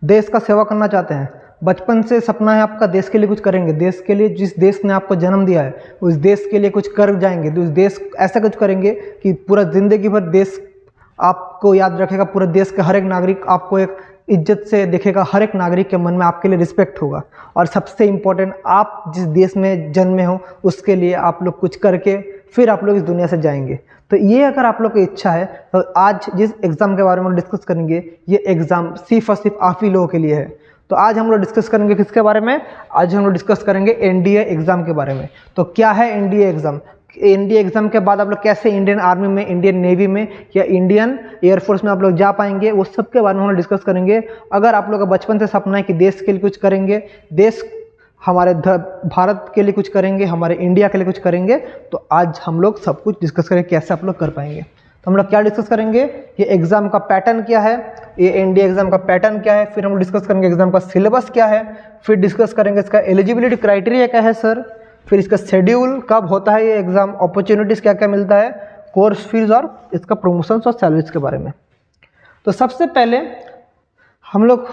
देश का सेवा करना चाहते हैं, बचपन से सपना है आपका देश के लिए कुछ करेंगे, देश के लिए, जिस देश ने आपको जन्म दिया है उस देश के लिए कुछ कर जाएंगे, तो उस देश ऐसा कुछ करेंगे कि पूरा ज़िंदगी भर देश आपको याद रखेगा, पूरे देश के हर एक नागरिक आपको एक इज्जत से देखेगा, हर एक नागरिक के मन में आपके लिए रिस्पेक्ट होगा। और सबसे इम्पोर्टेंट, आप जिस देश में जन्मे हो उसके लिए आप लोग कुछ करके फिर आप लोग इस दुनिया से जाएंगे। तो ये अगर आप लोग की इच्छा है तो आज जिस एग्ज़ाम के बारे में डिस्कस करेंगे, ये एग्ज़ाम सिर्फ और सिर्फ आप ही लोगों के लिए है। तो आज हम लोग डिस्कस करेंगे किसके बारे में? आज हम लोग डिस्कस करेंगे एनडीए एग्ज़ाम के बारे में। तो क्या है एनडीए एग्ज़ाम? एनडीए एग्ज़ाम के बाद आप लोग कैसे इंडियन आर्मी में, इंडियन नेवी में या इंडियन एयरफोर्स में आप लोग जा पाएंगे, वो सब के बारे में हम लोग डिस्कस करेंगे। अगर आप लोग का बचपन से सपना है कि देश के लिए कुछ करेंगे, देश हमारे भारत के लिए कुछ करेंगे, हमारे इंडिया के लिए कुछ करेंगे, तो आज हम लोग सब कुछ डिस्कस करेंगे कैसे आप लोग कर पाएंगे। तो हम लोग क्या डिस्कस करेंगे? ये एग्ज़ाम का पैटर्न क्या है, ये एनडीए एग्ज़ाम का पैटर्न क्या है, फिर हम डिस्कस करेंगे एग्ज़ाम का सिलेबस क्या है, फिर डिस्कस करेंगे इसका एलिजिबिलिटी क्राइटेरिया क्या है सर, फिर इसका शेड्यूल कब होता है ये एग्ज़ाम, अपॉर्चुनिटीज़ क्या क्या मिलता है, कोर्स फीस और इसका प्रमोशंस और सैलरीज के बारे में। तो सबसे पहले हम लोग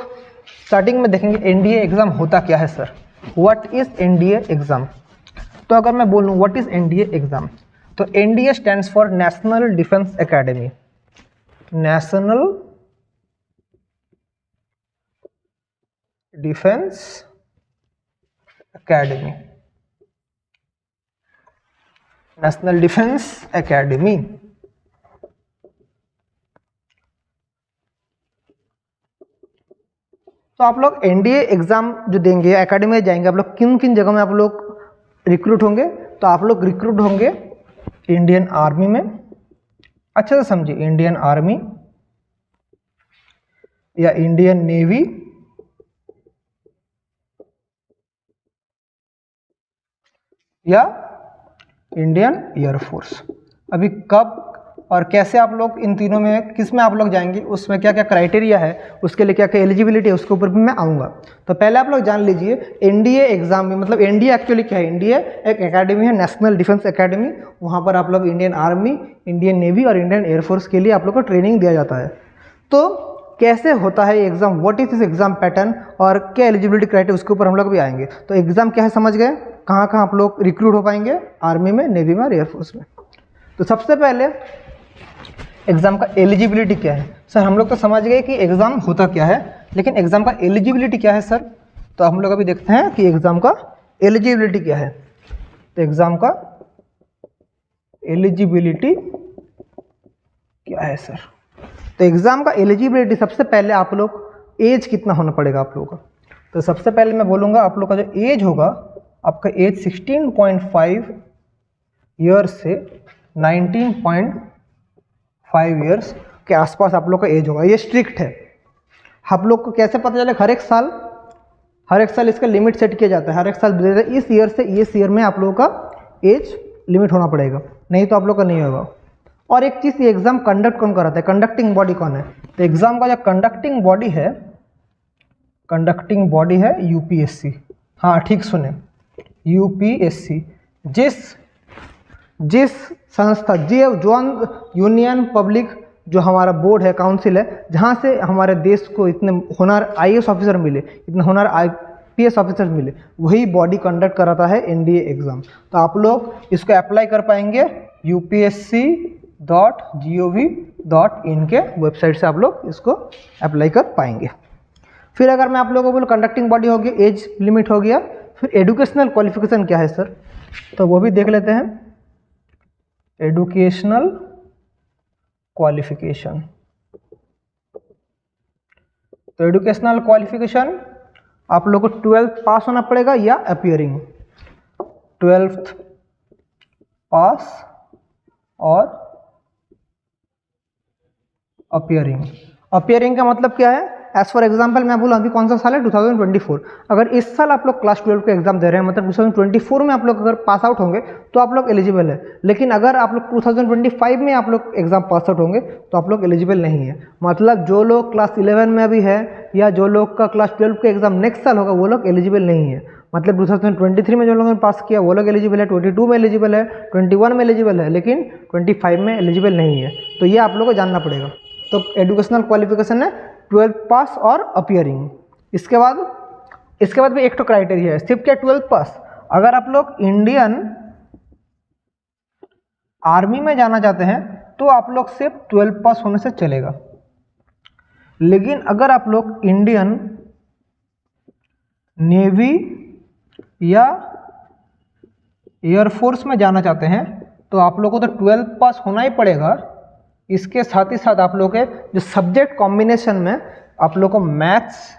स्टार्टिंग में देखेंगे एनडीए एग्ज़ाम होता क्या है sir, what is NDA exam. तो अगर मैं बोलूँ व्हाट इज़ एनडीए एग्ज़ाम, तो NDA stands for national defence academy, national defence academy, national defence academy. तो आप लोग एनडीए एग्ज़ाम जो देंगे, एकेडमी में जाएंगे, आप लोग किन किन जगहों में आप लोग रिक्रूट होंगे? तो आप लोग रिक्रूट होंगे इंडियन आर्मी में, अच्छे से समझिए, इंडियन आर्मी या इंडियन नेवी या इंडियन एयरफोर्स। अभी कब और कैसे आप लोग इन तीनों में किस में आप लोग जाएंगे, उसमें क्या क्या क्राइटेरिया है, उसके लिए क्या क्या एलिजिबिलिटी है, उसके ऊपर भी मैं आऊँगा। तो पहले आप लोग जान लीजिए एनडीए एग्ज़ाम में, मतलब एनडीए एक्चुअली क्या है? एनडीए एक एकेडमी है, नेशनल डिफेंस एकेडमी। वहाँ पर आप लोग इंडियन आर्मी, इंडियन नेवी और इंडियन एयरफोर्स के लिए आप लोग को ट्रेनिंग दिया जाता है। तो कैसे होता है ये exam, what is this exam pattern और क्या एलिजिबिलिटी क्राइटेरिया, उसके ऊपर हम लोग भी आएंगे। तो एग्ज़ाम क्या है समझ गए, कहाँ कहाँ आप लोग रिक्रूट हो पाएंगे, आर्मी में, नेवी में और एयरफोर्स में। तो सबसे पहले एग्ज़ाम का एलिजिबिलिटी क्या है सर? हम लोग तो समझ गए कि एग्ज़ाम होता क्या है, लेकिन एग्ज़ाम का एलिजिबिलिटी क्या है सर? तो हम लोग अभी देखते हैं कि एग्ज़ाम का एलिजिबिलिटी क्या है। तो एग्ज़ाम का एलिजिबिलिटी क्या है सर? तो एग्ज़ाम का एलिजिबिलिटी, सबसे पहले आप लोग एज कितना होना पड़ेगा आप लोगों का। तो सबसे पहले मैं बोलूँगा आप लोग का जो एज होगा, आपका एज 16.5 ईयर्स से 19.5 ईयर्स के आसपास आप लोग का एज होगा। ये स्ट्रिक्ट है। आप लोग को कैसे पता चलेगा? हर एक साल इसका लिमिट सेट किया जाता है। हर एक साल इस ईयर से इस ईयर में आप लोगों का एज लिमिट होना पड़ेगा, नहीं तो आप लोग का नहीं होगा। और एक चीज़, ये एग्ज़ाम कंडक्ट कौन कराता है, कंडक्टिंग बॉडी कौन है? तो एग्ज़ाम का जो कंडक्टिंग बॉडी है यूपीएससी। हाँ ठीक सुने, यूपीएससी। जिस संस्था, जो यूनियन पब्लिक, जो हमारा बोर्ड है, काउंसिल है, जहाँ से हमारे देश को इतने होनहार आईएएस ऑफिसर मिले, इतने होनहार आईपीएस ऑफिसर मिले, वही बॉडी कंडक्ट कराता है एनडीए एग्ज़ाम। तो आप लोग इसको अप्लाई कर पाएंगे upsc.gov.in के वेबसाइट से आप लोग इसको अप्लाई कर पाएंगे। फिर अगर मैं आप लोगों को बोलूँ कंडक्टिंग बॉडी हो गया, एज लिमिट हो गया, फिर एजुकेशनल क्वालिफिकेशन क्या है सर? तो वो भी देख लेते हैं। एजुकेशनल क्वालिफिकेशन, तो एजुकेशनल क्वालिफिकेशन आप लोग को 12th पास होना पड़ेगा या अपीयरिंग, 12th पास और अपीयरिंग का मतलब क्या है? एज फॉर एग्जाम्पल मैं बोलूँ अभी कौन सा साल है, 2024। अगर इस साल आप लोग क्लास 12 का एग्जाम दे रहे हैं, मतलब 2024 में आप लोग अगर पास आउट होंगे तो आप लोग एलिजिबल है। लेकिन अगर आप लोग 2025 में आप लोग एग्जाम पास आउट होंगे तो आप लोग एलिजिबल नहीं है। मतलब जो लोग क्लास 11 में अभी है या जो लोग का क्लास 12 का एग्जाम नेक्स्ट साल होगा, वो लोग एलिजिबल नहीं है। मतलब 2023 में जो लोगों ने पास किया वो लोग एलिजिबल है, 22 में एलिजिबल है, 21 में एलिजिबल है, लेकिन 25 में एलिजिबल नहीं है। तो ये आप लोगों को जानना पड़ेगा। तो एजुकेशनल क्वालिफिकेशन है 12th पास और अपीयरिंग। इसके बाद भी एक तो क्राइटेरिया है, सिर्फ क्या 12th पास। अगर आप लोग इंडियन आर्मी में जाना चाहते हैं तो आप लोग सिर्फ 12th पास होने से चलेगा। लेकिन अगर आप लोग इंडियन नेवी या एयरफोर्स में जाना चाहते हैं तो आप लोगों को तो 12th पास होना ही पड़ेगा। इसके साथ ही साथ आप लोग के जो सब्जेक्ट कॉम्बिनेशन में आप लोग को मैथ्स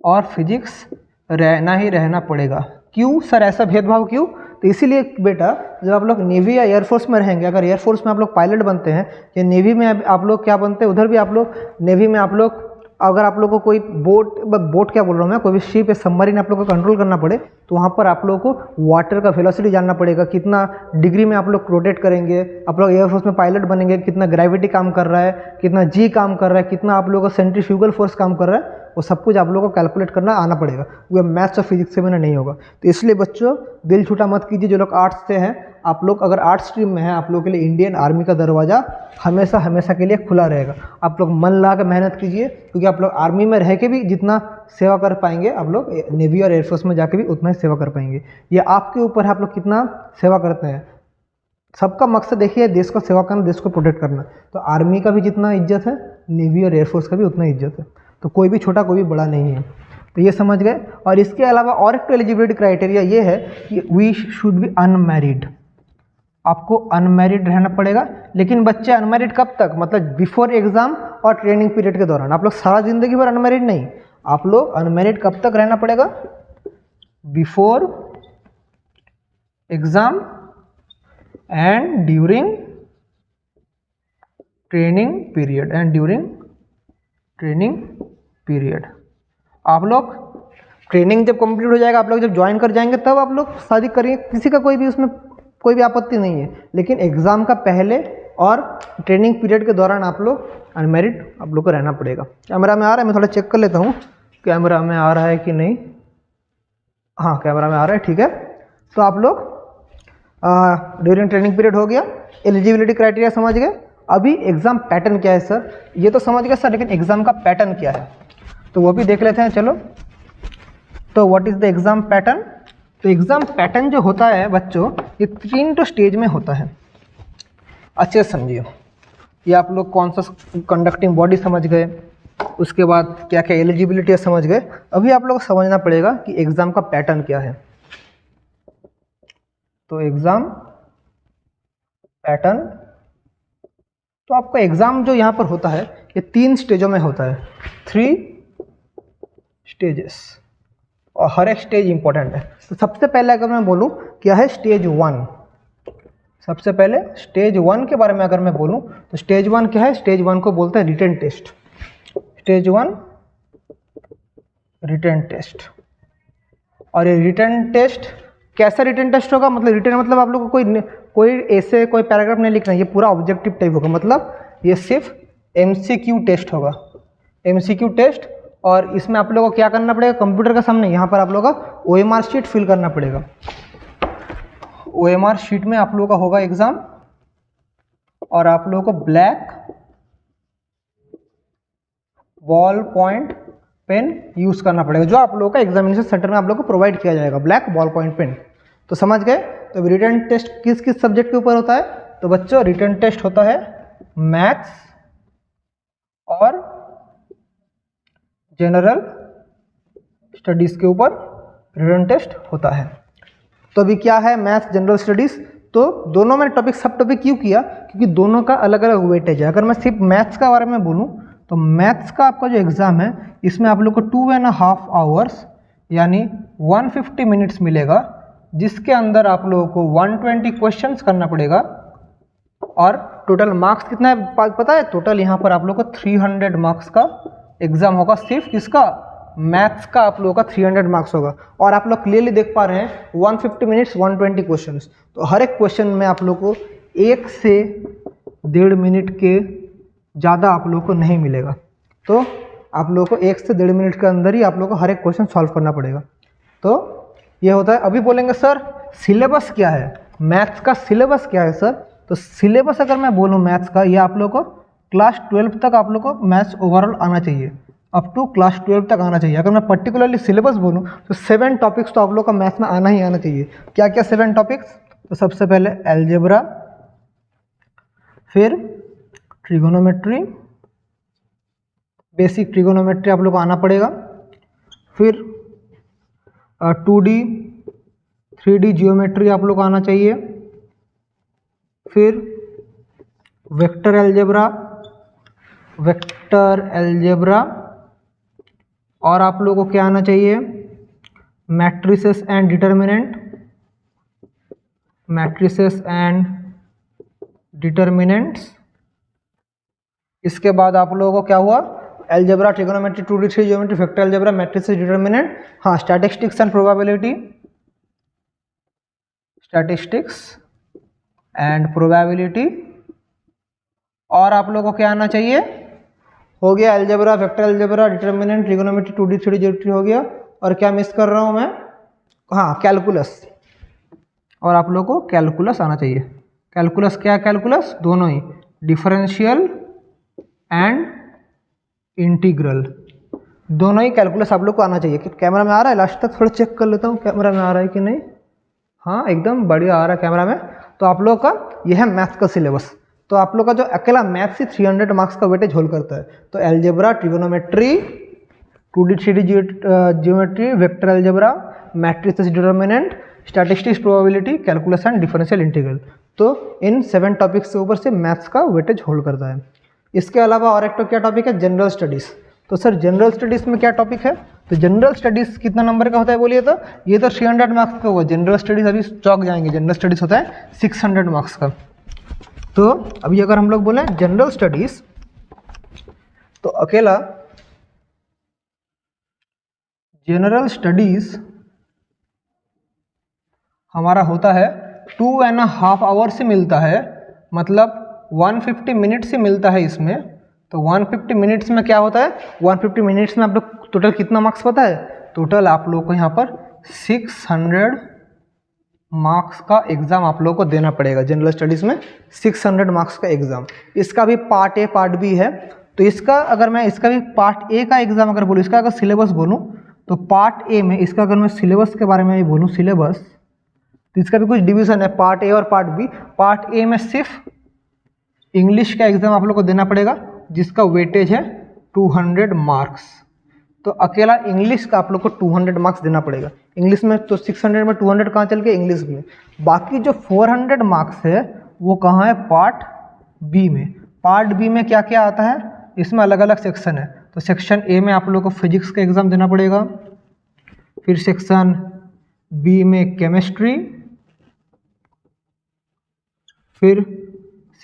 और फिजिक्स रहना पड़ेगा। क्यों सर, ऐसा भेदभाव क्यों? तो इसीलिए बेटा, जब आप लोग नेवी या एयरफोर्स में रहेंगे, अगर एयरफोर्स में आप लोग पायलट बनते हैं या नेवी में आप लोग क्या बनते हैं, उधर भी आप लोग नेवी में आप लोग अगर आप लोगों को कोई बोट क्या बोल रहा हूँ मैं, कोई भी शिप या सबमरीन आप लोग को कंट्रोल करना पड़े तो वहाँ पर आप लोगों को वाटर का वेलोसिटी जानना पड़ेगा, कितना डिग्री में आप लोग रोटेट करेंगे। आप लोग एयरफोर्स में पायलट बनेंगे, कितना ग्रेविटी काम कर रहा है, कितना जी काम कर रहा है, कितना आप लोगों का सेंट्रीफ्यूगल फोर्स काम कर रहा है, वो सब कुछ आप लोगों को कैलकुलेट करना आना पड़ेगा। वो मैथ्स और फिजिक्स से बिना नहीं होगा। तो इसलिए बच्चों दिल छूटा मत कीजिए। जो लोग आर्ट्स से हैं, आप लोग अगर आर्ट्स स्ट्रीम में हैं, आप लोगों के लिए इंडियन आर्मी का दरवाज़ा हमेशा के लिए खुला रहेगा। आप लोग मन लगा के मेहनत कीजिए, क्योंकि आप लोग आर्मी में रह के भी जितना सेवा कर पाएंगे, आप लोग नेवी और एयरफोर्स में जाके भी उतना ही सेवा कर पाएंगे। ये आपके ऊपर है, आप लोग कितना सेवा करते हैं। सबका मकसद देखिए, देश को सेवा करना, देश को प्रोटेक्ट करना। तो आर्मी का भी जितना इज्जत है, नेवी और एयरफोर्स का भी उतना इज्जत है। तो कोई भी छोटा कोई भी बड़ा नहीं है। तो ये समझ गए। और इसके अलावा और एक तो एलिजिबिलिटी क्राइटेरिया ये है कि वी शुड बी अनमैरिड। आपको अनमैरिड रहना पड़ेगा। लेकिन बच्चे अनमैरिड कब तक? मतलब बिफोर एग्जाम और ट्रेनिंग पीरियड के दौरान। आप लोग सारा जिंदगी भर अनमैरिड नहीं। आप लोग अनमैरिड कब तक रहना पड़ेगा? Before exam and during training period. आप लोग ट्रेनिंग जब कंप्लीट हो जाएगा, आप लोग जब ज्वाइन कर जाएंगे, तब आप लोग शादी करिए। किसी का कोई भी उसमें कोई भी आपत्ति नहीं है। लेकिन एग्जाम का पहले और ट्रेनिंग पीरियड के दौरान आप लोग अनमैरिड आप लोग को रहना पड़ेगा। कैमरा में आ रहा है? मैं थोड़ा चेक कर लेता हूँ कैमरा में आ रहा है कि नहीं। हाँ, कैमरा में आ रहा है, ठीक है। तो आप लोग ड्यूरिंग ट्रेनिंग पीरियड हो गया। एलिजिबिलिटी क्राइटेरिया समझ गए। अभी एग्जाम पैटर्न क्या है सर? ये तो समझ गए सर, लेकिन एग्जाम का पैटर्न क्या है तो वो भी देख लेते हैं। चलो, तो what is the exam pattern? तो एग्जाम पैटर्न जो होता है बच्चों, ये 3 तो स्टेज में होता है। अच्छे से समझिए। ये आप लोग कौन सा कंडक्टिंग बॉडी समझ गए, उसके बाद क्या क्या एलिजिबिलिटी है समझ गए। अभी आप लोग को समझना पड़ेगा कि एग्जाम का पैटर्न क्या है। तो एग्जाम पैटर्न, तो आपका एग्जाम जो यहाँ पर होता है ये 3 स्टेजों में होता है। 3 स्टेजेस, और हर एक स्टेज इंपॉर्टेंट है। तो सबसे पहले अगर मैं बोलूँ क्या है स्टेज 1, सबसे पहले स्टेज 1 के बारे में अगर मैं बोलूँ तो स्टेज 1 क्या है? स्टेज 1 को बोलते हैं written test. Stage 1 written test. और ये रिटन टेस्ट कैसा रिटन टेस्ट होगा? मतलब रिटन मतलब आप लोग को कोई ऐसे कोई पैराग्राफ नहीं लिखना है, ये पूरा ऑब्जेक्टिव टाइप होगा। मतलब ये सिर्फ MCQ टेस्ट होगा, MCQ टेस्ट। और इसमें आप लोगों को क्या करना पड़ेगा? कंप्यूटर के सामने यहाँ पर आप लोगों का OMR शीट फिल करना पड़ेगा। OMR शीट में आप लोगों का होगा एग्जाम, और आप लोगों को black ball point pen use करना पड़ेगा, जो आप लोगों का एग्जामिनेशन सेंटर में आप लोगों को प्रोवाइड किया जाएगा, ब्लैक बॉल पॉइंट पेन। तो समझ गए। तो रिटन टेस्ट किस किस सब्जेक्ट के ऊपर होता है? तो बच्चों रिटन टेस्ट होता है मैथ्स और जनरल स्टडीज के ऊपर रिटन टेस्ट होता है। तो अभी क्या है मैथ्स जनरल स्टडीज, तो दोनों में टॉपिक सब टॉपिक क्यों किया? क्योंकि दोनों का अलग अलग वेटेज है। अगर मैं सिर्फ मैथ्स का बारे में बोलूँ तो मैथ्स का आपका जो एग्ज़ाम है इसमें आप लोग को 2.5 आवर्स यानी 150 मिनट्स मिलेगा, जिसके अंदर आप लोगों को 120 क्वेश्चंस करना पड़ेगा। और टोटल मार्क्स कितना है पता है? टोटल यहाँ पर आप लोग को 300 मार्क्स का एग्जाम होगा। सिर्फ किसका? मैथ्स का आप लोगों का 300 मार्क्स होगा। और आप लोग क्लियरली देख पा रहे हैं 150 मिनट्स 120 क्वेश्चंस। तो हर एक क्वेश्चन में आप लोग को 1 से 1.5 मिनट के ज़्यादा आप लोग को नहीं मिलेगा। तो आप लोग को 1 से 1.5 मिनट के अंदर ही आप लोग को हर एक क्वेश्चन सॉल्व करना पड़ेगा। तो ये होता है। अभी बोलेंगे सर सिलेबस क्या है? मैथ्स का सिलेबस क्या है सर? तो सिलेबस अगर मैं बोलूँ मैथ्स का, ये आप लोग को क्लास 12 तक आप लोग को मैथ्स ओवरऑल आना चाहिए, अप टू क्लास 12 तक आना चाहिए। अगर मैं पर्टिकुलरली सिलेबस बोलूँ तो 7 टॉपिक्स तो आप लोग का मैथ्स में आना ही आना चाहिए। क्या क्या 7 टॉपिक्स? तो सबसे पहले अलजेब्रा, फिर ट्रिगोनोमेट्री, बेसिक ट्रिगोनोमेट्री आप लोग को आना पड़ेगा, फिर 2D 3D जियोमेट्री आप लोग को आना चाहिए, फिर वेक्टर अलजेब्रा, और आप लोगों को क्या आना चाहिए? Matrices and determinants. इसके बाद आप लोगों को क्या हुआ? Algebra, trigonometry, 2D 3D geometry, vector algebra, matrices, determinant, हाँ स्टैटिस्टिक्स एंड प्रोबेबिलिटी। और आप लोगों को क्या आना चाहिए? हो गया algebra, vector algebra, determinant, trigonometry, 2D 3D geometry हो गया। और क्या मिस कर रहा हूँ मैं? हाँ कैलकुलस, और आप लोगों को कैलकुलस आना चाहिए। कैलकुलस क्या? कैलकुलस दोनों ही, डिफरेंशियल एंड इंटीग्रल, दोनों ही कैलकुलस आप लोग को आना चाहिए। कैमरा में आ रहा है? लास्ट तक थोड़ा चेक कर लेता हूँ कैमरा में आ रहा है कि नहीं। हाँ एकदम बढ़िया आ रहा है कैमरा में। तो आप लोग का यह है मैथ्स का सिलेबस। तो आप लोग का जो अकेला मैथ्स ही 300 मार्क्स का वेटेज होल्ड करता है। तो algebra, trigonometry, 2D 3D geometry, vector algebra, matrices, determinant, statistics, probability, calculus and differential integral. तो इन 7 टॉपिक्स के ऊपर से मैथ्स का वेटेज होल्ड करता है। इसके अलावा और एक तो क्या टॉपिक है? General studies. तो सर जनरल स्टडीज़ में क्या टॉपिक है? तो जनरल स्टडीज़ कितना नंबर का होता है बोलिए तो? ये तो 300 मार्क्स का हुआ। जनरल स्टडीज़ अभी चौक जाएंगे। जनरल स्टडीज़ होता है 600 मार्क्स का। तो अभी अगर हम लोग बोले जनरल स्टडीज़, तो अकेला जनरल स्टडीज़ हमारा होता है 2.5 आवर से मिलता है, मतलब 150 मिनट से मिलता है इसमें। तो 150 मिनट्स में क्या होता है? 150 मिनट्स में आप लोग टोटल कितना मार्क्स पता है? टोटल आप लोग को यहाँ पर 600 मार्क्स का एग्ज़ाम आप लोग को देना पड़ेगा। जनरल स्टडीज़ में 600 मार्क्स का एग्ज़ाम। इसका भी पार्ट ए पार्ट बी है। तो इसका अगर मैं इसका भी पार्ट ए का एग्ज़ाम अगर बोलूँ, इसका अगर सिलेबस बोलूँ, तो पार्ट ए में इसका अगर मैं सिलेबस के बारे में भी बोलूँ, सिलेबस, तो इसका भी कुछ डिवीज़न है, पार्ट ए और पार्ट बी। पार्ट ए में सिर्फ इंग्लिश का एग्ज़ाम आप लोग को देना पड़ेगा, जिसका वेटेज है 200 मार्क्स। तो अकेला इंग्लिश का आप लोग को 200 मार्क्स देना पड़ेगा। इंग्लिश में तो 600 में 200 कहाँ चल के? इंग्लिश में। बाकी जो 400 मार्क्स है वो कहाँ है? पार्ट बी में। पार्ट बी में क्या क्या आता है? इसमें अलग अलग सेक्शन है। तो सेक्शन ए में आप लोग को फिजिक्स का एग्ज़ाम देना पड़ेगा, फिर सेक्शन बी में केमिस्ट्री, फिर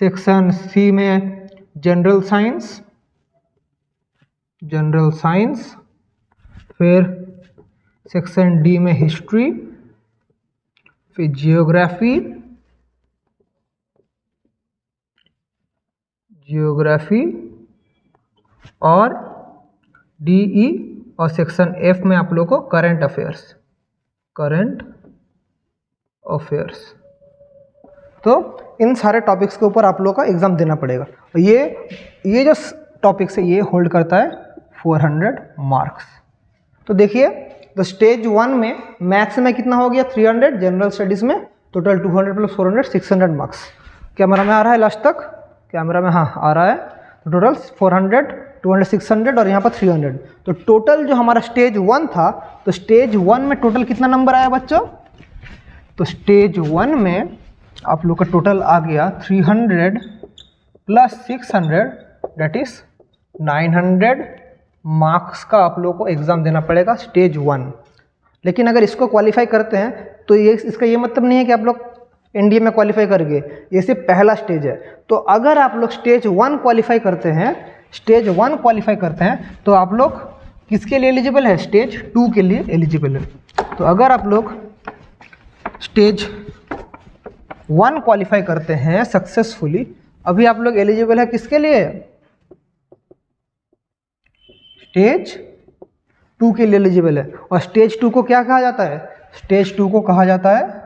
सेक्शन सी में जनरल साइंस, फिर सेक्शन डी में हिस्ट्री, फिर जियोग्राफी और डीई, और सेक्शन एफ में आप लोग को करंट अफेयर्स। तो इन सारे टॉपिक्स के ऊपर आप लोग का एग्ज़ाम देना पड़ेगा। और ये जो टॉपिक्स है ये होल्ड करता है 400 मार्क्स। तो देखिए, तो स्टेज 1 में मैथ्स में कितना हो गया? 300, जनरल स्टडीज़ में टोटल 200 प्लस 400 600 मार्क्स। कैमरा में आ रहा है लास्ट तक? कैमरा में हाँ आ रहा है। तो टोटल 400, 200, 600 और यहाँ पर 300। तो टोटल जो हमारा स्टेज 1 था, तो स्टेज 1 में टोटल कितना नंबर आया बच्चों? तो स्टेज 1 में आप लोग का टोटल आ गया 300 प्लस 600, दैट इज 900 मार्क्स का आप लोग को एग्ज़ाम देना पड़ेगा स्टेज 1। लेकिन अगर इसको क्वालिफाई करते हैं तो ये इसका ये मतलब नहीं है कि आप लोग एनडीए में क्वालिफाई कर गए, ये सिर्फ पहला स्टेज है। तो अगर आप लोग स्टेज 1 क्वालिफाई करते हैं, तो आप लोग किसके लिए एलिजिबल है? स्टेज 2 के लिए एलिजिबल है। तो अगर आप लोग स्टेज 1 क्वालिफाई करते हैं सक्सेसफुली, अभी आप लोग एलिजिबल है किसके लिए? स्टेज 2 के लिए एलिजिबल है। और स्टेज 2 को क्या कहा जाता है? स्टेज 2 को कहा जाता है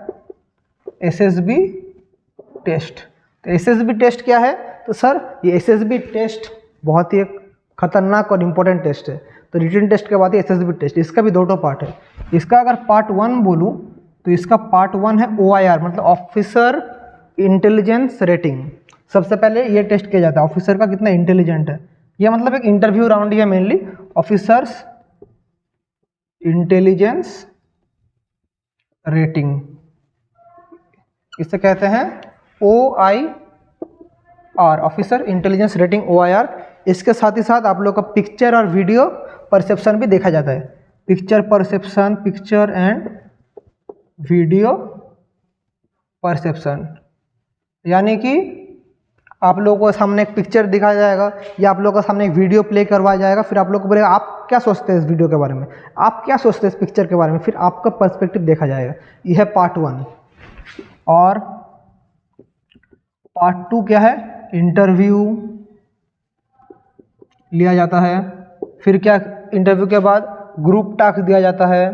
एसएसबी टेस्ट। तो एसएसबी टेस्ट क्या है? तो सर ये एसएसबी टेस्ट बहुत ही एक खतरनाक और इम्पोर्टेंट टेस्ट है। तो रिटन टेस्ट के बाद ही एसएसबी टेस्ट, इसका भी 2 पार्ट है। इसका अगर पार्ट 1 बोलूँ तो इसका पार्ट 1 है OIR, मतलब ऑफिसर इंटेलिजेंस रेटिंग। सबसे पहले ये टेस्ट किया जाता है ऑफिसर का कितना इंटेलिजेंट है। ये मतलब एक इंटरव्यू राउंड ही है मेनली, ऑफिसर्स इंटेलिजेंस रेटिंग, इसे कहते हैं OIR, officer intelligence rating OIR। इसके साथ ही साथ आप लोग का पिक्चर और वीडियो परसेप्शन भी देखा जाता है। Picture perception, picture and video perception, यानी कि आप लोगों को सामने एक पिक्चर दिखाया जाएगा या आप लोगों के सामने एक वीडियो प्ले करवाया जाएगा, फिर आप लोग को बोलेगा आप क्या सोचते हैं इस वीडियो के बारे में, आप क्या सोचते हैं इस पिक्चर के बारे में, फिर आपका पर्सपेक्टिव देखा जाएगा। यह है पार्ट 1। और पार्ट 2 क्या है, इंटरव्यू लिया जाता है। फिर क्या, इंटरव्यू के बाद ग्रुप टास्क दिया जाता है।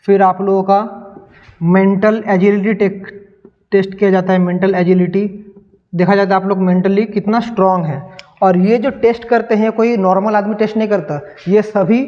फिर आप लोगों का मेंटल एजिलिटी टेस्ट किया जाता है। मेंटल एजिलिटी देखा जाता है आप लोग मेंटली कितना स्ट्रांग है। और ये जो टेस्ट करते हैं कोई नॉर्मल आदमी टेस्ट नहीं करता, ये सभी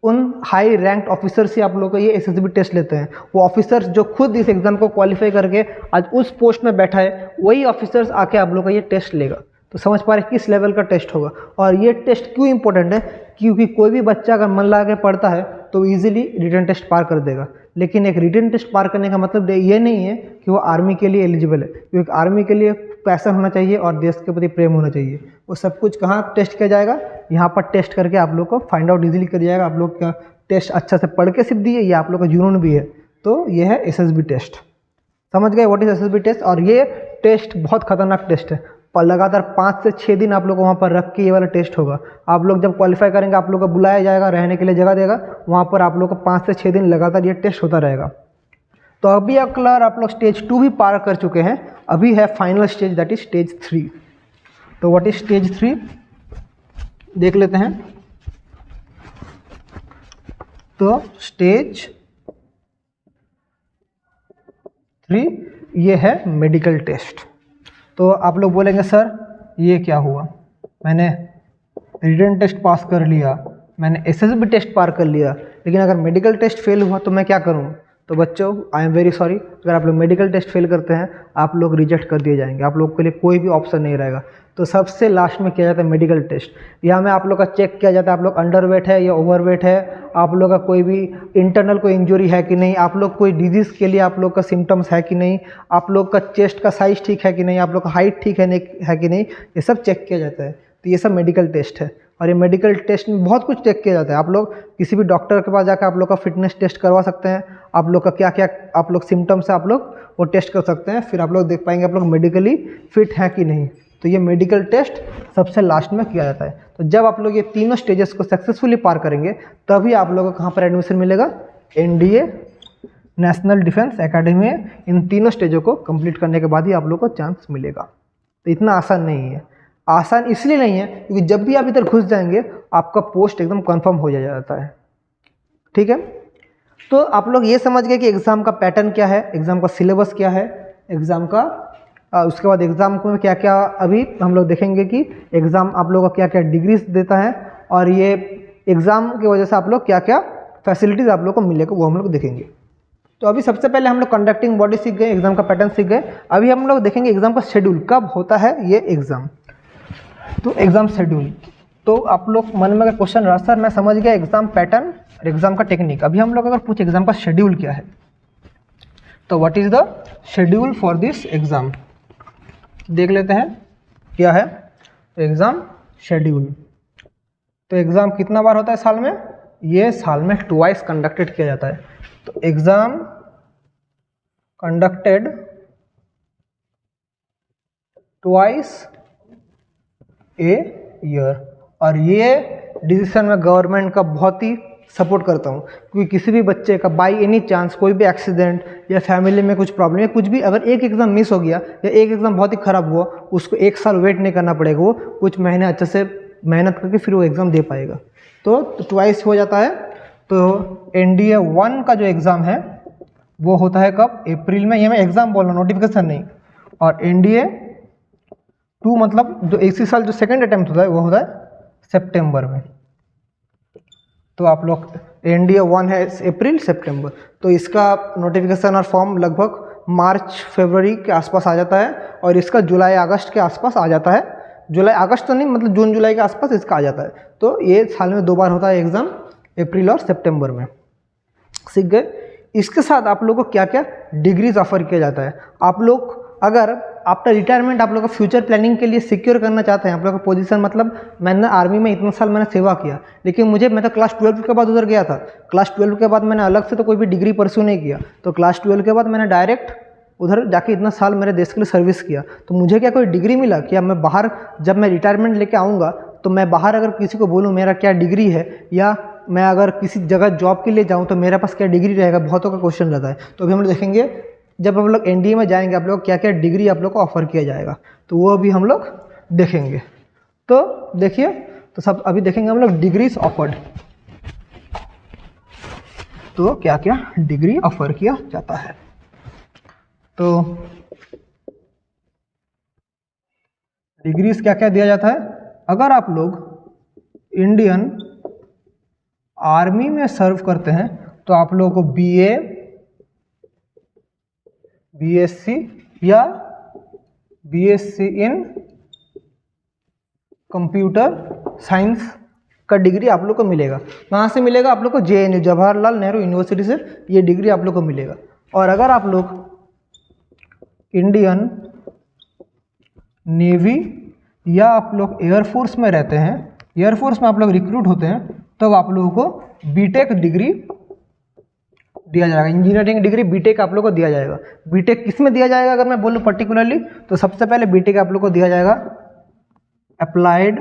उन हाई रैंक्ड ऑफिसर से आप लोग को ये एसएसबी टेस्ट लेते हैं। वो ऑफिसर्स जो खुद इस एग्ज़ाम को क्वालिफाई करके आज उस पोस्ट में बैठा है, वही ऑफिसर्स आके आप लोग का ये टेस्ट लेगा। तो समझ पा रहे किस लेवल का टेस्ट होगा। और ये टेस्ट क्यों इंपॉर्टेंट है, क्योंकि कोई भी बच्चा अगर मन लगा के पढ़ता है तो इजीली रिटन टेस्ट पार कर देगा। लेकिन एक रिटन टेस्ट पार करने का मतलब ये नहीं है कि वो आर्मी के लिए एलिजिबल है, क्योंकि आर्मी के लिए पैशन होना चाहिए और देश के प्रति प्रेम होना चाहिए। वो सब कुछ कहाँ टेस्ट किया जाएगा, यहाँ पर टेस्ट करके आप लोग को फाइंड आउट इजीली कर जाएगा आप लोग का टेस्ट अच्छा से पढ़ के सिर्फ दिए, ये आप लोग का जुनून भी है। तो ये है एसएसबी टेस्ट। समझ गए व्हाट इज एसएसबी टेस्ट। और ये टेस्ट बहुत खतरनाक टेस्ट है। पर लगातार 5 से 6 दिन आप लोग को वहाँ पर रख के ये वाला टेस्ट होगा। आप लोग जब क्वालिफाई करेंगे आप लोग को बुलाया जाएगा, रहने के लिए जगह देगा, वहाँ पर आप लोग को 5 से 6 दिन लगातार ये टेस्ट होता रहेगा। तो अभी अक्लर आप लोग स्टेज 2 भी पार कर चुके हैं, अभी है final stage that is stage 3। तो व्हाट इज स्टेज 3 देख लेते हैं। तो स्टेज 3 ये है मेडिकल टेस्ट। तो आप लोग बोलेंगे सर ये क्या हुआ, मैंने रिटन टेस्ट पास कर लिया, मैंने एसएसबी टेस्ट पार कर लिया, लेकिन अगर मेडिकल टेस्ट फेल हुआ तो मैं क्या करूँ। तो बच्चों आई एम वेरी सॉरी, अगर आप लोग मेडिकल टेस्ट फेल करते हैं आप लोग रिजेक्ट कर दिए जाएंगे, आप लोग के लिए कोई भी ऑप्शन नहीं रहेगा। तो सबसे लास्ट में किया जाता है मेडिकल टेस्ट। यहाँ में आप लोग का चेक किया जाता है आप लोग अंडरवेट है या ओवरवेट है, आप लोग का कोई भी इंटरनल कोई इंजरी है कि नहीं, आप लोग कोई डिजीज़ के लिए आप लोग का सिम्टम्स है कि नहीं, आप लोग का चेस्ट का साइज़ ठीक है कि नहीं, आप लोग का हाइट ठीक है कि नहीं, ये सब चेक किया जाता है। तो ये सब मेडिकल टेस्ट है। और ये मेडिकल टेस्ट में बहुत कुछ चेक किया जाता है। आप लोग किसी भी डॉक्टर के पास जाकर आप लोग का फिटनेस टेस्ट करवा सकते हैं, आप लोग का क्या क्या आप लोग सिम्टम्स है आप लोग वो टेस्ट कर सकते हैं, फिर आप लोग देख पाएंगे आप लोग मेडिकली फिट हैं कि नहीं। तो ये मेडिकल टेस्ट सबसे लास्ट में किया जाता है। तो जब आप लोग ये तीनों स्टेजेस को सक्सेसफुली पार करेंगे तभी आप लोगों को कहाँ पर एडमिशन मिलेगा, एनडीए नेशनल डिफेंस एकेडमी में। इन तीनों स्टेजों को कंप्लीट करने के बाद ही आप लोग को चांस मिलेगा। तो इतना आसान नहीं है। आसान इसलिए नहीं है क्योंकि जब भी आप इधर घुस जाएंगे आपका पोस्ट एकदम कंफर्म हो जाता है। ठीक है, तो आप लोग ये समझ गए कि एग्ज़ाम का पैटर्न क्या है, एग्ज़ाम का सिलेबस क्या है, एग्ज़ाम का उसके बाद एग्ज़ाम में क्या क्या अभी हम लोग देखेंगे कि एग्ज़ाम आप लोगों को क्या क्या डिग्रीज देता है और ये एग्ज़ाम की वजह से आप लोग क्या क्या फैसिलिटीज़ आप लोग को मिलेगा वो हम लोग देखेंगे। तो अभी सबसे पहले हम लोग कंडक्टिंग बॉडी सीख गए, एग्ज़ाम का पैटर्न सीख गए। अभी हम लोग देखेंगे एग्ज़ाम का शेड्यूल कब होता है ये एग्ज़ाम। तो एग्ज़ाम शेड्यूल, तो आप लोग मन में अगर क्वेश्चन रहा सर मैं समझ गया एग्ज़ाम पैटर्न और एग्ज़ाम का टेक्निक, अभी हम लोग अगर पूछे एग्ज़ाम का शेड्यूल क्या है तो what is the schedule for this exam, देख लेते हैं क्या है एग्ज़ाम शेड्यूल। तो एग्ज़ाम कितना बार होता है साल में, ये साल में ट्वाइस कंडक्टेड किया जाता है। तो exam conducted twice a year. और ये डिसीजन में गवर्नमेंट का बहुत ही सपोर्ट करता हूँ, क्योंकि किसी भी बच्चे का बाई एनी चांस कोई भी एक्सीडेंट या फैमिली में कुछ प्रॉब्लम या कुछ भी अगर एक एग्ज़ाम मिस हो गया या एक एग्ज़ाम बहुत ही ख़राब हुआ, उसको 1 साल वेट नहीं करना पड़ेगा, वो कुछ महीने अच्छे से मेहनत करके फिर वो एग्ज़ाम दे पाएगा। तो ट्वाइस हो जाता है। तो एनडीए 1 का जो एग्ज़ाम है वो होता है कब, अप्रैल में। ये मैं एग्ज़ाम बोल रहा हूँ, नोटिफिकेशन नहीं। और एनडीए 2 मतलब जो इसी साल जो सेकेंड अटेम्प्ट होता है वो होता है सितंबर में। तो आप लोग NDA 1 है अप्रैल सितंबर, तो इसका नोटिफिकेशन और फॉर्म लगभग मार्च फरवरी के आसपास आ जाता है और इसका जुलाई अगस्त के आसपास आ जाता है। जुलाई अगस्त तो नहीं, मतलब जून जुलाई के आसपास इसका आ जाता है। तो ये साल में 2 बार होता है एग्ज़ाम, अप्रैल और सितंबर में। सीख गए। इसके साथ आप लोगों को क्या क्या डिग्रीज ऑफर किया जाता है। आप लोग अगर आफ्टर रिटायरमेंट आप लोग का फ्यूचर प्लानिंग के लिए सिक्योर करना चाहते हैं, आप लोग का पोजीशन, मतलब मैंने आर्मी में इतना साल मैंने सेवा किया, लेकिन मैं तो क्लास 12 के बाद उधर गया था। क्लास 12 के बाद मैंने अलग से तो कोई भी डिग्री परस्यू नहीं किया, तो क्लास 12 के बाद मैंने डायरेक्ट उधर जाके इतना साल मेरे देश के लिए सर्विस किया। तो मुझे क्या कोई डिग्री मिला? क्या मैं बाहर जब मैं रिटायरमेंट लेके आऊँगा तो मैं बाहर अगर किसी को बोलूँ मेरा क्या डिग्री है, या मैं अगर किसी जगह जॉब के लिए जाऊँ तो मेरे पास क्या डिग्री रहेगा, बहुतों का क्वेश्चन रहता है। तो अभी हम लोग देखेंगे जब हम लोग NDA में जाएंगे आप लोग क्या क्या डिग्री आप लोग को ऑफर किया जाएगा, तो वो अभी हम लोग देखेंगे। तो देखिए, तो सब अभी देखेंगे हम लोग डिग्रीज ऑफर्ड, तो क्या क्या डिग्री ऑफर किया जाता है। तो डिग्रीज क्या क्या दिया जाता है। अगर आप लोग इंडियन आर्मी में सर्व करते हैं तो आप लोगों को BA, BSc या BSc इन कंप्यूटर साइंस का डिग्री आप लोग को मिलेगा। कहाँ से मिलेगा? आप लोग को JNU जवाहरलाल नेहरू यूनिवर्सिटी से ये डिग्री आप लोग को मिलेगा। और अगर आप लोग इंडियन नेवी या आप लोग एयरफोर्स में रहते हैं, एयरफोर्स में आप लोग रिक्रूट होते हैं, तब आप लोगों को बीटेक डिग्री दिया जाएगा। इंजीनियरिंग डिग्री बीटेक आप लोग को दिया जाएगा। बीटेक किस में दिया जाएगा अगर मैं बोलूँ पर्टिकुलरली, तो सबसे पहले बीटेक आप लोग को दिया जाएगा अप्लाइड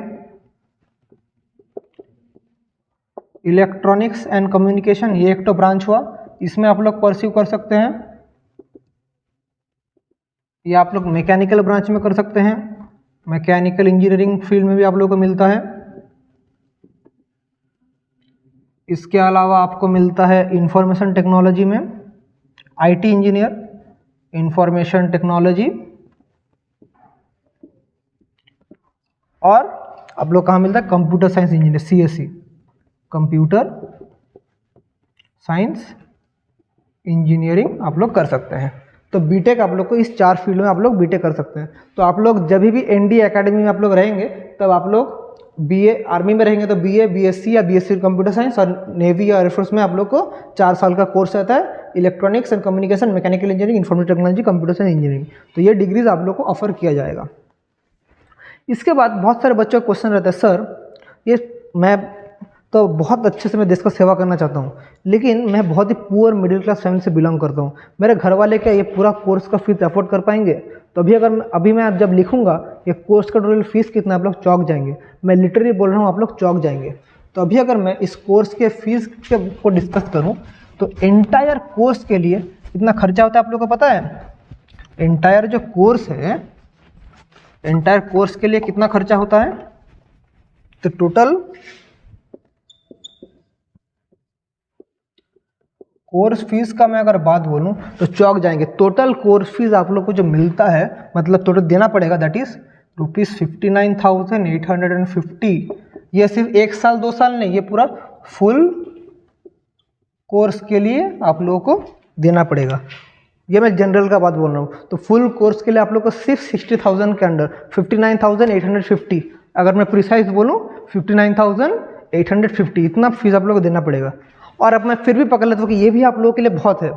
इलेक्ट्रॉनिक्स एंड कम्युनिकेशन, ये एक तो ब्रांच हुआ, इसमें आप लोग परस्यू कर सकते हैं। या आप लोग मैकेनिकल ब्रांच में कर सकते हैं, मैकेनिकल इंजीनियरिंग फील्ड में भी आप लोग को मिलता है। इसके अलावा आपको मिलता है इंफॉर्मेशन टेक्नोलॉजी में, IT इंजीनियर, इंफॉर्मेशन टेक्नोलॉजी। और आप लोग कहाँ मिलता है? Computer science engineer, CSE, computer science engineering आप लोग कर सकते हैं। तो बीटेक आप लोग को इस 4 फील्ड में आप लोग बीटेक कर सकते हैं। तो आप लोग जब भी NDA एकेडमी में आप लोग रहेंगे तब आप लोग BA आर्मी में रहेंगे तो BA, BSc या BSc कंप्यूटर साइंस, और नेवी या एयरफोर्स में आप लोग को 4 साल का कोर्स रहता है, electronics and communication, mechanical engineering, information technology, computer science engineering. तो ये डिग्रीज आप लोग को ऑफर किया जाएगा। इसके बाद बहुत सारे बच्चों का क्वेश्चन रहता है, सर ये मैं तो बहुत अच्छे से मैं देश का सेवा करना चाहता हूँ, लेकिन मैं बहुत ही पुअर मिडिल क्लास फैमिली से बिलोंग करता हूँ, मेरे घर वाले क्या ये पूरा कोर्स का फीस अफोर्ड कर पाएंगे? तो अभी मैं जब लिखूंगा ये कोर्स का टोटल फीस कितना, आप लोग चौंक जाएंगे। मैं लिटरली बोल रहा हूँ, आप लोग चौंक जाएंगे। तो अभी अगर मैं इस कोर्स के फीस को डिस्कस करूँ तो एंटायर कोर्स के लिए कितना खर्चा होता है आप लोग को पता है? एंटायर जो कोर्स है, एंटायर कोर्स के लिए कितना खर्चा होता है? तो टोटल कोर्स फीस का मैं अगर बात बोलूं तो चौंक जाएंगे। टोटल कोर्स फीस आप लोग को जो मिलता है, मतलब टोटल देना पड़ेगा, दैट इज ₹59,850। ये सिर्फ 1 साल 2 साल नहीं, ये पूरा फुल कोर्स के लिए आप लोगों को देना पड़ेगा। ये मैं जनरल का बात बोल रहा हूँ। तो फुल कोर्स के लिए आप लोग को सिर्फ 60,000 के अंडर 59,850, अगर मैं प्रिसाइज बोलूँ 59,850, इतना फीस आप लोग को देना पड़ेगा। और अब मैं फिर भी पकड़ लेता हूँ कि ये भी आप लोगों के लिए बहुत है,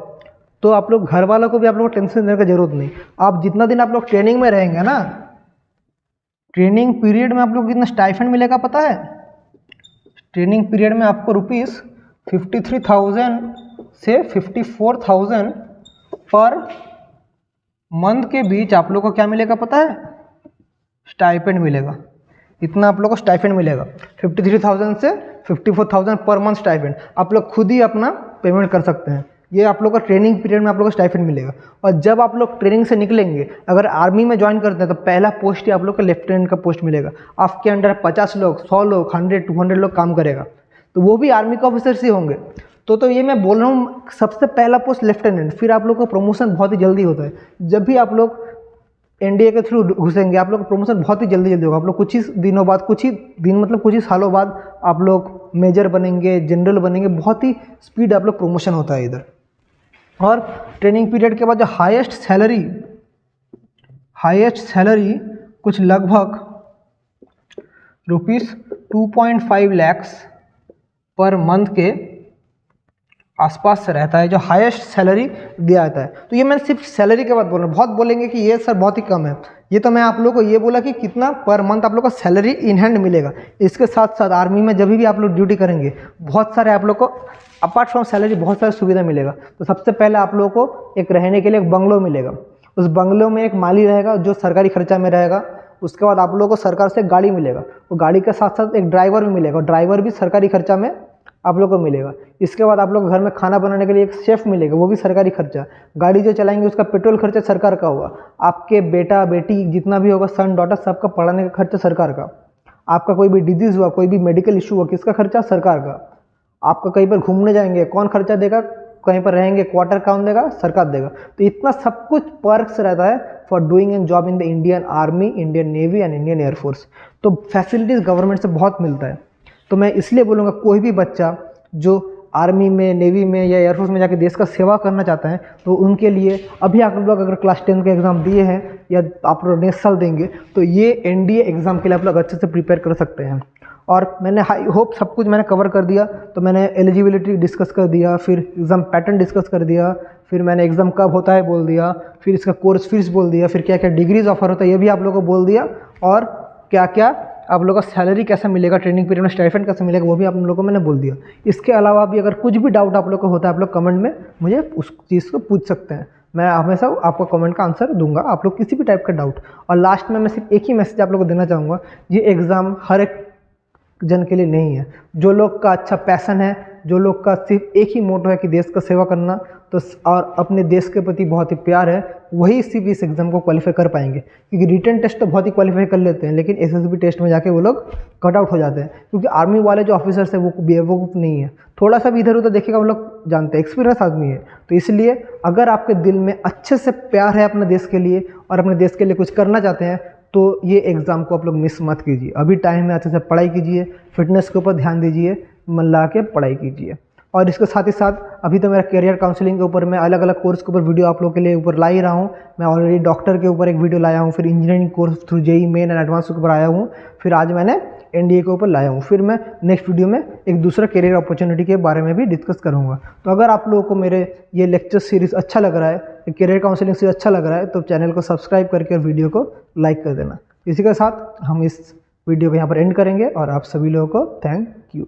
तो आप लोग घर वालों को भी आप लोग को टेंशन देने की जरूरत नहीं। आप जितना दिन आप लोग ट्रेनिंग में रहेंगे ना, ट्रेनिंग पीरियड में आप लोग को कितना स्टाइफंड मिलेगा पता है? ट्रेनिंग पीरियड में आपको ₹53,000 से 54,000 पर मंथ के बीच आप लोग को क्या मिलेगा पता है? स्टाइपेंड मिलेगा। इतना आप लोग को स्टाइपेंड मिलेगा, 53,000 से 54,000 पर मंथ स्टाइपेंड। आप लोग खुद ही अपना पेमेंट कर सकते हैं। ये आप लोग का ट्रेनिंग पीरियड में आप लोग को स्टाइपेंड मिलेगा। और जब आप लोग ट्रेनिंग से निकलेंगे, अगर आर्मी में ज्वाइन करते हैं तो पहला पोस्ट ही आप लोग को लेफ्टिनेंट का पोस्ट मिलेगा। आपके अंडर 50 लोग, 100 लोग, 100, 200 लोग काम करेगा, तो वो भी आर्मी के ऑफिसर्स ही होंगे। तो ये मैं बोल रहा हूँ, सबसे पहला पोस्ट लेफ्टिनेंट, फिर आप लोग का प्रमोशन बहुत ही जल्दी होता है। जब भी आप लोग एनडीए के थ्रू घुसेंगे, आप लोग का प्रमोशन बहुत ही जल्दी होगा। आप लोग कुछ ही दिनों बाद, कुछ ही दिन मतलब कुछ ही सालों बाद आप लोग मेजर बनेंगे, जनरल बनेंगे, बहुत ही स्पीड आप लोग प्रमोशन होता है इधर। और ट्रेनिंग पीरियड के बाद जो हाईएस्ट सैलरी कुछ लगभग ₹2.5 लाख पर मंथ के आसपास से रहता है, जो हाईएस्ट सैलरी दिया जाता है। तो ये मैं सिर्फ सैलरी के बात बोल रहा हूँ। बहुत बोलेंगे कि ये सर बहुत ही कम है, ये तो मैं आप लोगों को ये बोला कि कितना पर मंथ आप लोग को सैलरी इन हैंड मिलेगा। इसके साथ साथ आर्मी में जब भी आप लोग ड्यूटी करेंगे, बहुत सारे आप लोग को अपार्ट फ्रॉम सैलरी बहुत सारी सुविधा मिलेगा। तो सबसे पहले आप लोगों को एक रहने के लिए एक बंगलो मिलेगा, उस बंगलो में एक माली रहेगा जो सरकारी खर्चा में रहेगा। उसके बाद आप लोगों को सरकार से गाड़ी मिलेगा, वो गाड़ी के साथ साथ एक ड्राइवर भी मिलेगा, ड्राइवर भी सरकारी खर्चा में आप लोग को मिलेगा। इसके बाद आप लोग घर में खाना बनाने के लिए एक शेफ़ मिलेगा, वो भी सरकारी खर्चा। गाड़ी जो चलाएंगे उसका पेट्रोल खर्चा सरकार का होगा। आपके बेटा बेटी जितना भी होगा, सन डॉटर, सबका पढ़ाने का खर्चा सरकार का। आपका कोई भी डिजीज़ हुआ, कोई भी मेडिकल इशू हुआ, किसका खर्चा? सरकार का। आपका कहीं पर घूमने जाएंगे, कौन खर्चा देगा? कहीं पर रहेंगे, क्वार्टर कौन देगा? सरकार देगा। तो इतना सब कुछ पर्क्स रहता है for doing an job in the Indian army, Indian navy and Indian air force. तो फैसिलिटीज़ गवर्नमेंट से बहुत मिलता है। तो मैं इसलिए बोलूँगा, कोई भी बच्चा जो आर्मी में, नेवी में या एयरफोर्स में जाके देश का सेवा करना चाहता है, तो उनके लिए अभी आप लोग अगर क्लास 10 का एग्ज़ाम दिए हैं या आप लोग नेक्स्ट साल देंगे, तो ये एनडीए एग्ज़ाम के लिए आप लोग अच्छे से प्रिपेयर कर सकते हैं। और मैंने आई होप सब कुछ मैंने कवर कर दिया। तो मैंने एलिजिबिलिटी डिस्कस कर दिया, फिर एग्ज़ाम पैटर्न डिस्कस कर दिया, फिर मैंने एग्ज़ाम कब होता है बोल दिया, फिर इसका कोर्स फीस बोल दिया, फिर क्या क्या डिग्रीज ऑफर होता है ये भी आप लोगों को बोल दिया, और क्या क्या आप लोगों का सैलरी कैसा मिलेगा, ट्रेनिंग पीरियड में स्टाइपेंड कैसा मिलेगा, वो भी आप लोगों को मैंने बोल दिया। इसके अलावा भी अगर कुछ भी डाउट आप लोग को होता है, आप लोग कमेंट में मुझे उस चीज़ को पूछ सकते हैं। मैं हमेशा आपको कमेंट का आंसर दूंगा, आप लोग किसी भी टाइप का डाउट। और लास्ट में मैं सिर्फ एक ही मैसेज आप लोग को देना चाहूँगा, ये एग्ज़ाम हर एक जन के लिए नहीं है। जो लोग का अच्छा पैशन है, जो लोग का सिर्फ एक ही मोटो है कि देश का सेवा करना, तो और अपने देश के प्रति बहुत ही प्यार है, वही सिर्फ इस एग्ज़ाम को क्वालिफाई कर पाएंगे। क्योंकि रिटन टेस्ट तो बहुत ही क्वालिफाई कर लेते हैं, लेकिन एसएसबी टेस्ट में जाके वो लोग कट आउट हो जाते हैं। क्योंकि आर्मी वाले जो ऑफिसर्स हैं वो बेवकूफ़ नहीं है, थोड़ा सा भी इधर उधर देखेगा वो लोग जानते हैं, एक्सपीरियंस आदमी है। तो इसलिए अगर आपके दिल में अच्छे से प्यार है अपने देश के लिए और अपने देश के लिए कुछ करना चाहते हैं, तो ये एग्ज़ाम को आप लोग मिस मत कीजिए। अभी टाइम है, अच्छे से पढ़ाई कीजिए, फिटनेस के ऊपर ध्यान दीजिए, मन लगा के पढ़ाई कीजिए। और इसके साथ ही साथ अभी तो मेरा करियर काउंसलिंग के ऊपर मैं अलग अलग कोर्स के ऊपर वीडियो आप लोगों के लिए ऊपर ला ही रहा हूँ। मैं ऑलरेडी डॉक्टर के ऊपर एक वीडियो लाया हूँ, फिर engineering course through JEE Main and advance के ऊपर आया हूँ, फिर आज मैंने एनडीए के ऊपर लाया हूँ। फिर मैं नेक्स्ट वीडियो में एक दूसरा करियर अपॉर्चुनिटी के बारे में भी डिस्कस करूँगा। तो अगर आप लोगों को मेरे ये लेक्चर सीरीज़ अच्छा लग रहा है, करियर काउंसलिंग सीरीज अच्छा लग रहा है, तो चैनल को सब्सक्राइब करके और वीडियो को लाइक कर देना। इसी के साथ हम इस वीडियो को यहाँ पर एंड करेंगे और आप सभी लोगों को थैंक यू।